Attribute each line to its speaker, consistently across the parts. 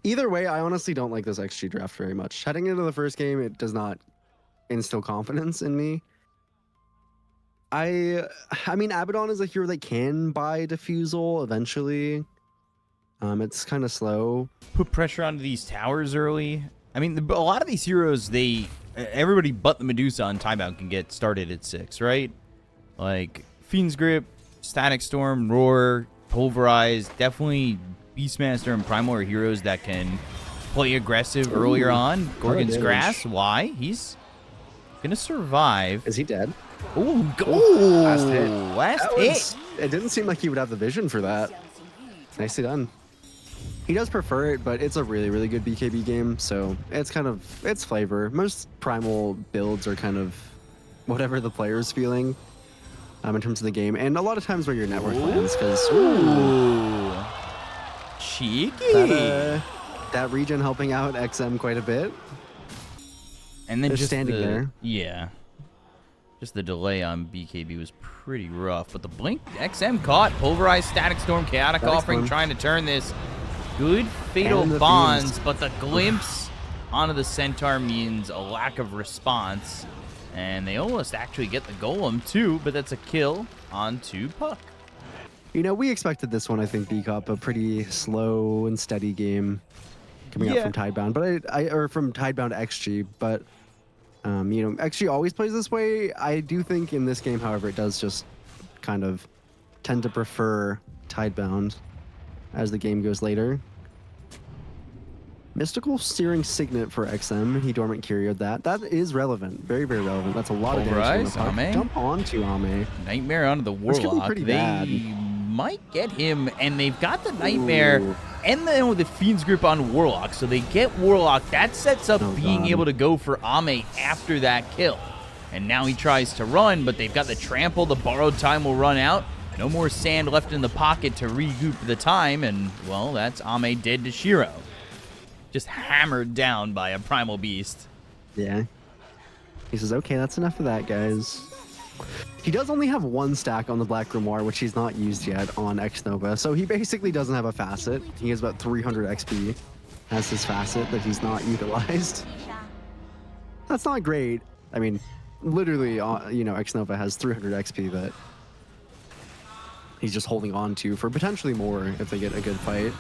Speaker 1: Either way, I honestly don't like this XG draft very much. Heading into the first game, it does not instill confidence in me. I mean, Abaddon is a hero that can buy Diffusal eventually. It's kind of slow.
Speaker 2: Put pressure onto these towers early. I mean, a lot of these heroes, everybody but the Medusa on Tidebound can get started at 6, right? Like, Fiend's Grip, Static Storm, Roar, Pulverize, definitely Beastmaster and Primal are heroes that can play aggressive earlier on. Gorgon's Grasp, why? He's gonna survive.
Speaker 1: Is he dead?
Speaker 2: Ooh,
Speaker 1: last hit.
Speaker 2: Last hit.
Speaker 1: It didn't seem like he would have the vision for that. Nicely done. He does prefer it, but it's a really, really good BKB game, so it's kind of, it's flavor. Most Primal builds are kind of whatever the player's feeling in terms of the game, and a lot of times where your network lands, because
Speaker 2: cheeky.
Speaker 1: That regen helping out XM quite a bit.
Speaker 2: And then
Speaker 1: just
Speaker 2: standing
Speaker 1: there.
Speaker 2: Yeah. Just the delay on BKB was pretty rough, but the blink XM caught. Pulverized, Static Storm, Chaotic Offering, trying to turn this. Good Fatal Bonds, but the glimpse onto the Centaur means a lack of response. And they almost actually get the Golem too, but that's a kill onto Puck.
Speaker 1: You know, we expected this one, I think, Decop, a pretty slow and steady game coming out from Tidebound, but or from Tidebound XG, but you know, XG always plays this way. I do think in this game, however, it does just kind of tend to prefer Tidebound as the game goes later. Mystical Searing Signet for XM. He Dormant Curio'd that. That is relevant. Very, very relevant. That's a lot of damage. Jump onto Ame.
Speaker 2: Nightmare onto the Warlock. They might get him, and they've got the Nightmare and then with the Fiend's Grip on Warlock. So they get Warlock. That sets up being able to go for Ame after that kill. And now he tries to run, but they've got the Trample. The Borrowed Time will run out. No more sand left in the pocket to regroup the time, and, well, that's Ame dead to Shiro. Just hammered down by a Primal Beast.
Speaker 1: Yeah. He says, okay, that's enough of that, guys. He does only have one stack on the Black Grimoire, which he's not used yet on X-Nova, so he basically doesn't have a facet. He has about 300 XP as his facet that he's not utilized. That's not great. I mean, literally, you know, X-Nova has 300 XP that he's just holding on to for potentially more if they get a good fight.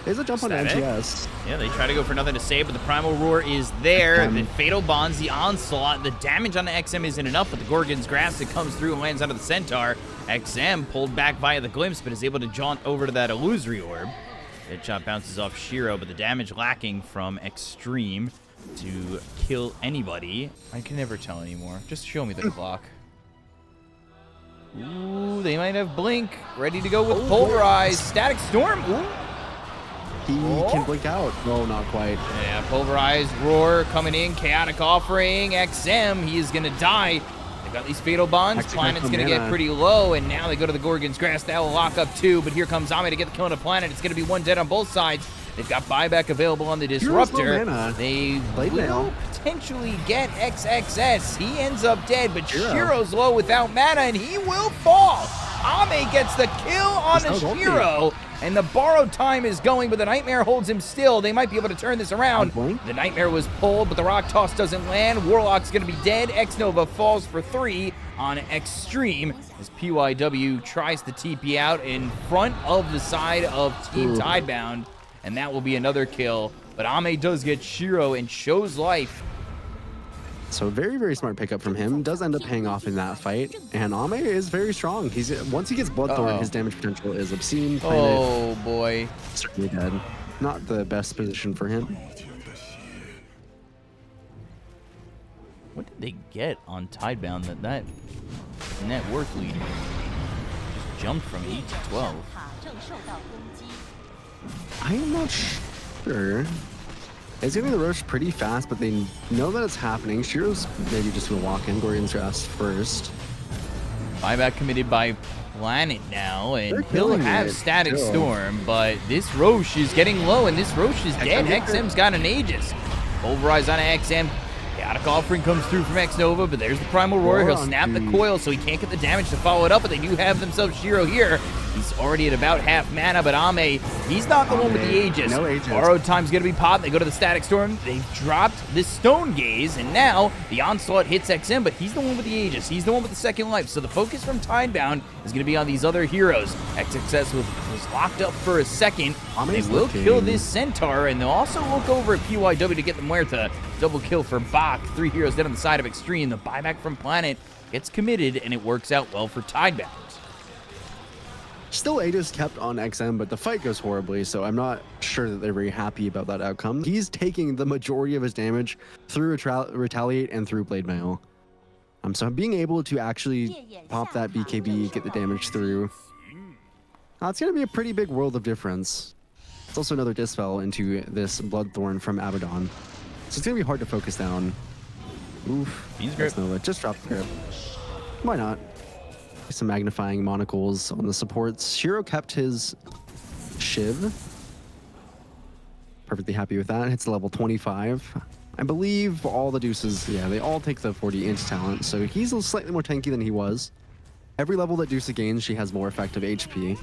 Speaker 1: There's a jump on NGS.
Speaker 2: Yeah, they try to go for nothing to save, but the Primal Roar is there. The Fatal Bonds, the Onslaught. The damage on the XM isn't enough, but the Gorgon's Grasp that comes through and lands onto the Centaur. XM pulled back via the Glimpse, but is able to jaunt over to that Illusory Orb. Headshot bounces off Shiro, but the damage lacking from Xtreme to kill anybody. I can never tell anymore. Just show me the clock. Ooh, they might have Blink ready to go with Pulverize. Static Storm. Ooh.
Speaker 1: He can blink out. No, not quite.
Speaker 2: Yeah, Pulverize, Roar coming in. Chaotic Offering. XM, he is going to die. They've got these Fatal Bonds. Planet's going to get pretty low, and now they go to the Gorgon's Grasp. That will lock up two, but here comes Ame to get the kill on the Planet. It's going to be one dead on both sides. They've got buyback available on the Disruptor. They will potentially get XXS. He ends up dead, but Shiro's low without mana, and he will fall. Ame gets the kill on the Shiro, and the Borrowed Time is going, but the Nightmare holds him still. They might be able to turn this around. The Nightmare was pulled, but the Rock Toss doesn't land. Warlock's going to be dead. X-Nova falls for 3 on Xtreme as PYW tries to TP out in front of the side of Team Tidebound. And that will be another kill. But Ame does get Shiro and shows life.
Speaker 1: So very, very smart pickup from him. Does end up paying off in that fight. And Ame is very strong. Once he gets Bloodthorn, his damage potential is obscene.
Speaker 2: Oh, boy.
Speaker 1: Certainly dead. Not the best position for him.
Speaker 2: What did they get on Tidebound that net worth lead just jumped from 8 to 12?
Speaker 1: I am not sure. It's getting the Roche pretty fast, but they know that it's happening. Shiro's maybe just going to walk in Gorgon's Grasp first.
Speaker 2: Buyback committed by Planet now, and he'll have Static Storm, but this Roche is getting low, and this Roche is dead. XM's got an Aegis. Pulverize on XM. Chaotic Offering comes through from X-Nova, but there's the Primal Roar. He'll snap the coil, so he can't get the damage to follow it up, but they do have themselves Shiro here. He's already at about half mana, but Ame, he's not the one with the Aegis.
Speaker 1: No Aegis.
Speaker 2: Borrowed Time's going to be popped. They go to the Static Storm. They've dropped this Stone Gaze, and now the Onslaught hits XM, but he's the one with the Aegis. He's the one with the second life. So the focus from Tidebound is going to be on these other heroes. XXS was locked up for a second. They will kill this Centaur, and they'll also look over at PYW to get the Muerta. Double kill for Bach. 3 heroes dead on the side of Xtreme. The buyback from Planet gets committed, and it works out well for Tidebound.
Speaker 1: Still Aegis kept on XM, but the fight goes horribly, so I'm not sure that they're very happy about that outcome. He's taking the majority of his damage through Retaliate and through Blade Mail. So being able to actually pop that BKB, get the damage through, it's going to be a pretty big world of difference. It's also another Dispel into this Bloodthorn from Abaddon. So it's going to be hard to focus down. Oof. Just drop the grip. Why not? Some magnifying monocles on the supports. Shiro kept his Shiv. Perfectly happy with that. Hits level 25. I believe all the Deuces, yeah, they all take the 40-inch talent, so he's slightly more tanky than he was. Every level that Deuce gains, she has more effective HP.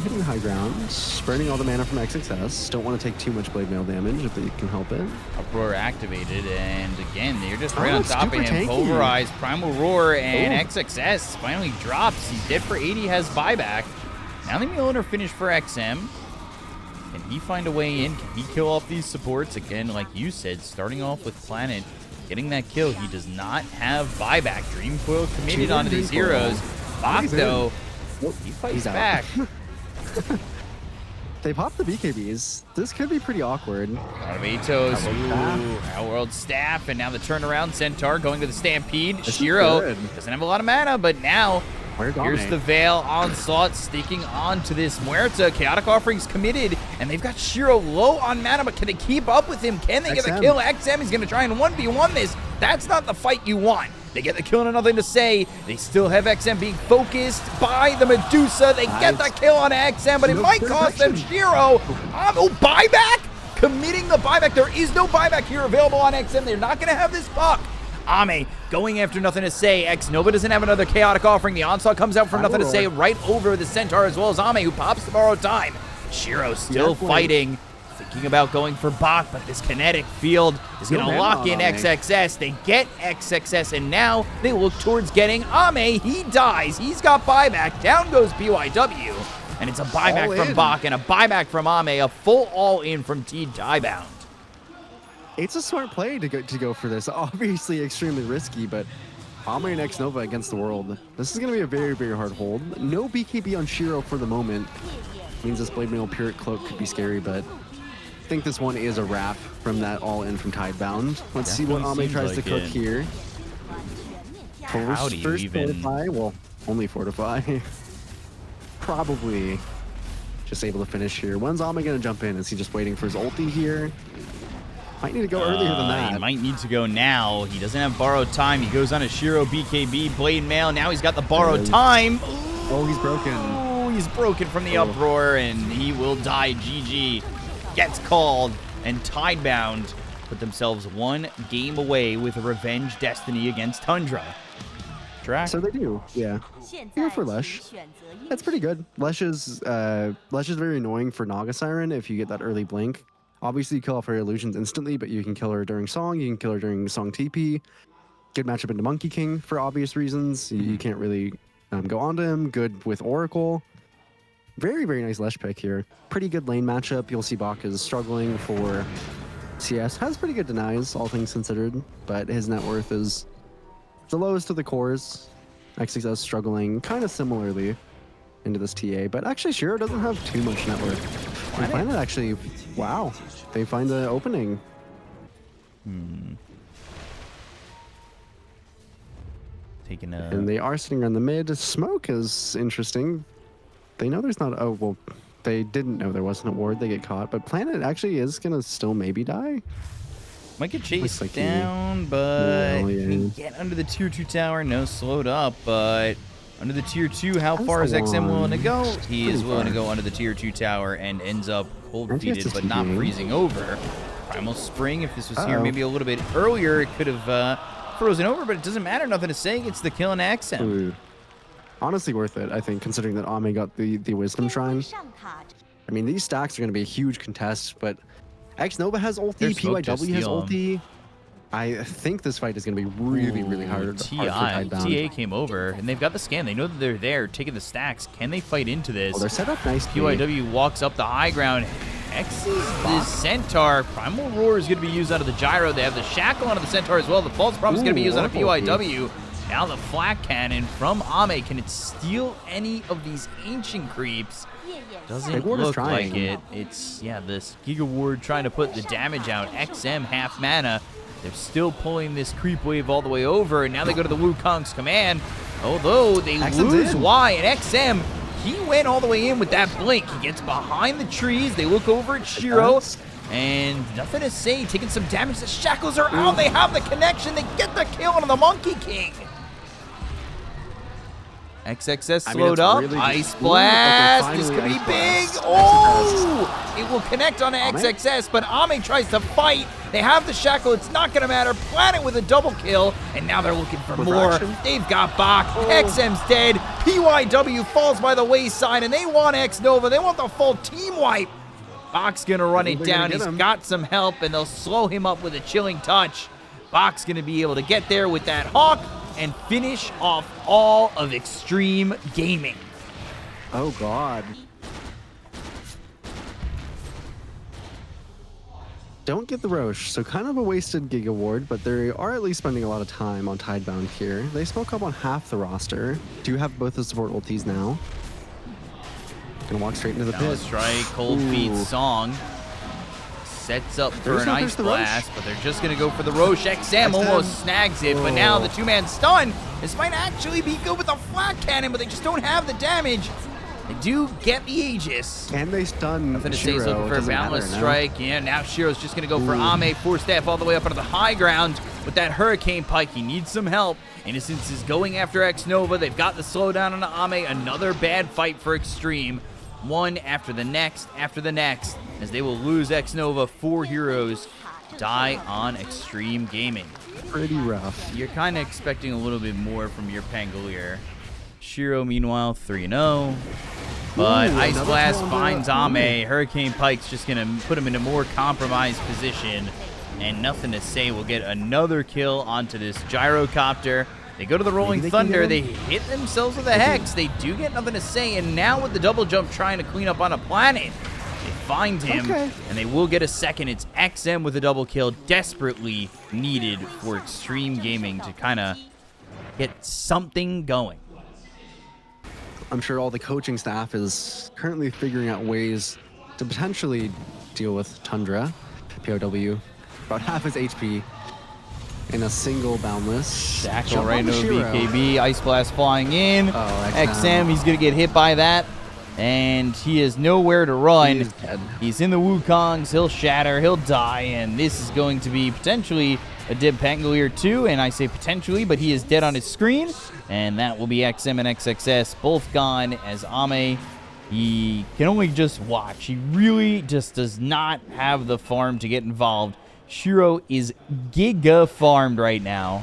Speaker 1: Hitting high ground, burning all the mana from XXS. Don't want to take too much Blade Mail damage if they can help it.
Speaker 2: Uproar activated, and again, they're just right on top of him. Tanky. Pulverized, Primal Roar, and XXS finally drops. He's dead for 80, has buyback. Now the Mjolnir finish for XM. Can he find a way in? Can he kill off these supports? Again, like you said, starting off with Planet, getting that kill. He does not have buyback. Dream Coil committed onto these heroes. Bach, though, he fights back.
Speaker 1: They popped the BKBs. This could be pretty awkward.
Speaker 2: Out of Atos. Outworld Staff, and now the turnaround. Centaur going to the Stampede. Shiro doesn't have a lot of mana, but now here's the Veil. Onslaught sticking on to this Muerta. Chaotic Offering's committed, and they've got Shiro low on mana, but can they keep up with him? Can they get the kill? XM is going to try and 1v1 this. That's not the fight you want. They get the kill and nothing to say. They still have XM being focused by the Medusa. They get the kill on XM, but it might cost them Shiro. Buyback? Committing the buyback. There is no buyback here available on XM. They're not going to have this puck. Ame going after nothing to say. Nova doesn't have another Chaotic Offering. The Onslaught comes out from nothing to say right over the Centaur, as well as Ame, who pops the borrowed time. Shiro still fighting. Thinking about going for Bach, but this kinetic field is going to lock in XXS. They get XXS, and now they look towards getting Ame. He dies. He's got buyback. Down goes BYW, and it's a buyback from Bach and a buyback from Ame, a full all-in from Tidebound.
Speaker 1: It's a smart play to go for this. Obviously extremely risky, but Ame and X-Nova against the world. This is going to be a very, very hard hold. No BKB on Shiro for the moment. Means this Blade Mail Pyrrhic Cloak could be scary, but I think this one is a wrap from that all-in from Tidebound. Let's see what Ame tries to cook here. First fortify, well, only fortify. Probably just able to finish here. When's Ame going to jump in? Is he just waiting for his ulti here? Might need to go earlier than that.
Speaker 2: He might need to go now. He doesn't have borrowed time. He goes on a Shiro BKB, Blade Mail. Now he's got the borrowed time.
Speaker 1: Oh, he's broken.
Speaker 2: Oh, he's broken from the uproar, and he will die. GG. Gets called, and Tidebound put themselves one game away with a revenge destiny against Tundra. Track.
Speaker 1: So they do, yeah. Here for Lesh. That's pretty good. Lesh is very annoying for Naga Siren if you get that early blink. Obviously, you kill off her illusions instantly, but you can kill her during Song. You can kill her during Song TP. Good matchup into Monkey King for obvious reasons. You can't really go onto him. Good with Oracle. Very, very nice Lesh pick here. Pretty good lane matchup. You'll see Bach is struggling for CS. Has pretty good denies, all things considered, but his net worth is the lowest of the cores. XXS struggling kind of similarly into this TA, but actually Shiro doesn't have too much net worth. And Planet actually, wow, they find the opening. And they are sitting around the mid. Smoke is interesting. They know there's not, oh, well, they didn't know there wasn't a ward. They get caught, but Planet actually is going to still maybe die.
Speaker 2: Might get chased down, but can get under the tier 2 tower. No, slowed up, but under the tier 2, how far is XM willing to go? He is willing to go under the tier 2 tower and ends up cold defeated, but not freezing over. Primal Spring, if this was here maybe a little bit earlier, it could have frozen over, but it doesn't matter. Nothing to say. It's the kill in XM.
Speaker 1: Honestly worth it, I think, considering that Ame got the Wisdom Shrine. I mean, these stacks are going to be a huge contest, but Xnova has ulti, PYW has ulti. I think this fight is going to be really hard for Tidebound.
Speaker 2: TA came over, and they've got the scan. They know that they're there, taking the stacks. Can they fight into this?
Speaker 1: Well, they're set up nicely.
Speaker 2: PYW walks up the high ground. X's the Centaur. Primal Roar is going to be used out of the Gyro. They have the Shackle out of the Centaur as well. The False Prop is going to be used out of PYW. Now the Flak Cannon from Ame. Can it steal any of these ancient creeps? Doesn't look like it. It's, yeah, this Giga Ward trying to put the damage out. XM half mana. They're still pulling this creep wave all the way over, and now they go to the Wukong's command. Although they lose Y, and XM, he went all the way in with that blink. He gets behind the trees. They look over at Shiro, and nothing to say. Taking some damage. The Shackles are out. They have the connection. They get the kill on the Monkey King. XXS slowed up. Really Ice Blast. Okay, this could be big. Oh! It will connect on XXS, but Ame tries to fight. They have the Shackle. It's not going to matter. Planet with a double kill, and now they're looking for more. They've got Bach. XM's dead. PYW falls by the wayside, and they want Xnova. They want the full team wipe. Bach's going to run it down. He's got some help, and they'll slow him up with a chilling touch. Bach's going to be able to get there with that Hawk and finish off all of Xtreme Gaming.
Speaker 1: Oh, God. Don't get the Roche, so kind of a wasted Giga Ward, but they are at least spending a lot of time on Tidebound here. They smoke up on half the roster. Do have both the support ultis now. Gonna walk straight into the pit.
Speaker 2: Strike, Cold Feet, Song. Sets up for an Ice Blast, but they're just going to go for the Roche. XM almost snags it, but now the two-man stun. This might actually be good with a Flat Cannon, but they just don't have the damage. They do get the Aegis.
Speaker 1: Can they stun
Speaker 2: Nothing to say, he's looking for a Boundless Strike. Yeah, now Shiro's just going to go for Ame. Force Staff all the way up onto the high ground with that Hurricane Pike. He needs some help. Innocence is going after Xnova. They've got the slowdown on Ame. Another bad fight for Xtreme. One after the next, as they will lose Xnova. 4 heroes die on Xtreme Gaming.
Speaker 1: Pretty rough.
Speaker 2: You're kind of expecting a little bit more from your Pangolier. Shiro, meanwhile, 3-0. But Ice Blast finds Ame. Hurricane Pike's just going to put him in a more compromised position. And nothing to say. We'll get another kill onto this Gyrocopter. They go to the Rolling Thunder. They hit themselves with a Hex. They do get nothing to say. And now with the double jump trying to clean up on a planet, they find him, and they will get a second. It's XM with a double kill, desperately needed for Xtreme Gaming to kind of get something going.
Speaker 1: I'm sure all the coaching staff is currently figuring out ways to potentially deal with Tundra. POW, about half his HP. In a single Boundless.
Speaker 2: Shackle right into BKB. Ice Blast flying in. XM, he's going to get hit by that. And he is nowhere to run. He's in the Wukongs. He'll shatter. He'll die. And this is going to be potentially a dead Pangolier too. And I say potentially, but he is dead on his screen. And that will be XM and XXS both gone as Ame. He can only just watch. He really just does not have the farm to get involved. Shiro is giga farmed right now.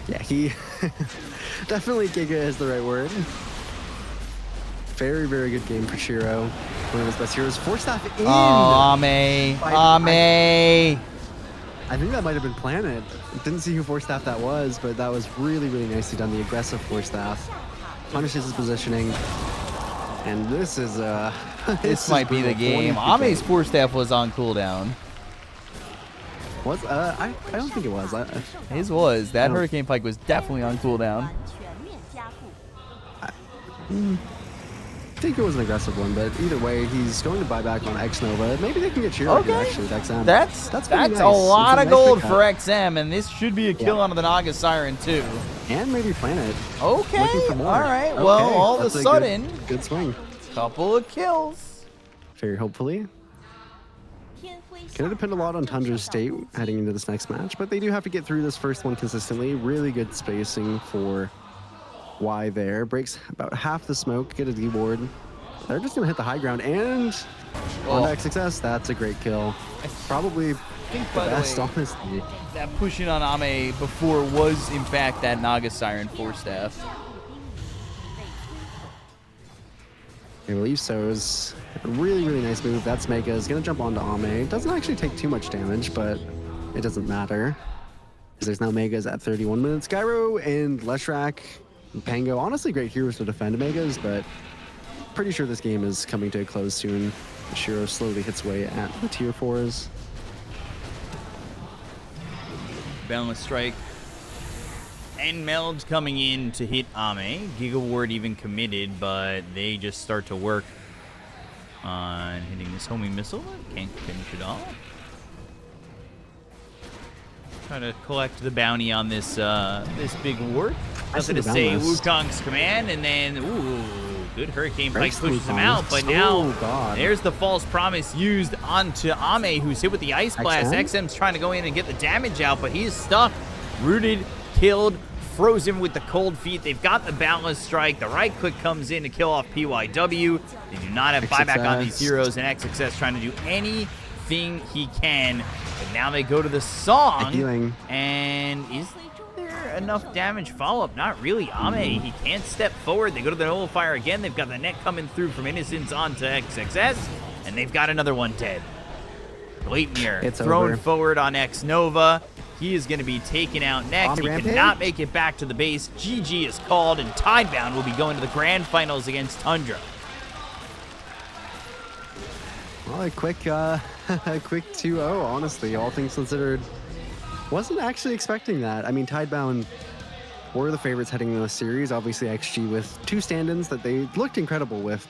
Speaker 1: Yeah, he definitely giga is the right word. Very good game for Shiro. One of his best heroes. Force Staff in.
Speaker 2: Oh, Ame. Ame.
Speaker 1: I think that might have been Planet. Didn't see who Force Staff that was, but that was really nicely done. The aggressive Force Staff punishes his positioning. And this is
Speaker 2: this might be the game. Ame's Force Staff was on cooldown.
Speaker 1: Was I don't think it was.
Speaker 2: His was. That Hurricane Pike was definitely on cooldown.
Speaker 1: I think it was an aggressive one, but either way, he's going to buy back on Xnova. Maybe they can get Shiro actually with XM.
Speaker 2: That's nice. A lot of gold for XM, and this should be a kill onto the Naga Siren too.
Speaker 1: And maybe Planet.
Speaker 2: Okay. All right. Well, all of a sudden,
Speaker 1: good swing.
Speaker 2: Couple of kills.
Speaker 1: Very hopefully. Gonna depend a lot on Tundra's state heading into this next match, but they do have to get through this first one consistently. Really good spacing for Y there. Breaks about half the smoke, get a D-board. They're just gonna hit the high ground and on to XXS. That's a great kill. Probably
Speaker 2: I think,
Speaker 1: the
Speaker 2: by the
Speaker 1: best,
Speaker 2: way,
Speaker 1: honestly.
Speaker 2: that pushing on Ame before was, in fact, that Naga Siren 4-staff.
Speaker 1: I believe so. Is a really, really nice move. That's Mega is gonna jump onto Ame. It doesn't actually take too much damage, but it doesn't matter. Because there's now Megas at 31 minutes. Gyro and Leshrac and Pango, honestly great heroes to defend Megas, but pretty sure this game is coming to a close soon. Shiro slowly hits away at the tier 4s.
Speaker 2: Boundless Strike. And Meld coming in to hit Ame. Giga Ward even committed, but they just start to work on hitting this homing missile. Can't finish it off. Try to collect the bounty on this this big ward. Nothing to say, Wukong's command, and then, ooh, good Hurricane Pike pushes him out, but now there's the false promise used onto Ame, who's hit with the Ice Blast. XM's trying to go in and get the damage out, but he's stuck, rooted, killed, frozen with the cold feet. They've got the Boundless Strike. The right click comes in to kill off PYW. They do not have buyback on these heroes, and XXS trying to do anything he can. But now they go to the song, and is there enough damage follow-up? Not really. Ame, he can't step forward. They go to the Nullifier again. They've got the net coming through from Innocence onto XXS, and they've got another one dead. Leitmir thrown forward on X Nova. He is going to be taken out next. He cannot make it back to the base. GG is called, and Tidebound will be going to the grand finals against Tundra.
Speaker 1: Well, a quick 2-0, honestly, all things considered. Wasn't actually expecting that. I mean, Tidebound were the favorites heading into the series. Obviously, XG with 2 stand-ins that they looked incredible with,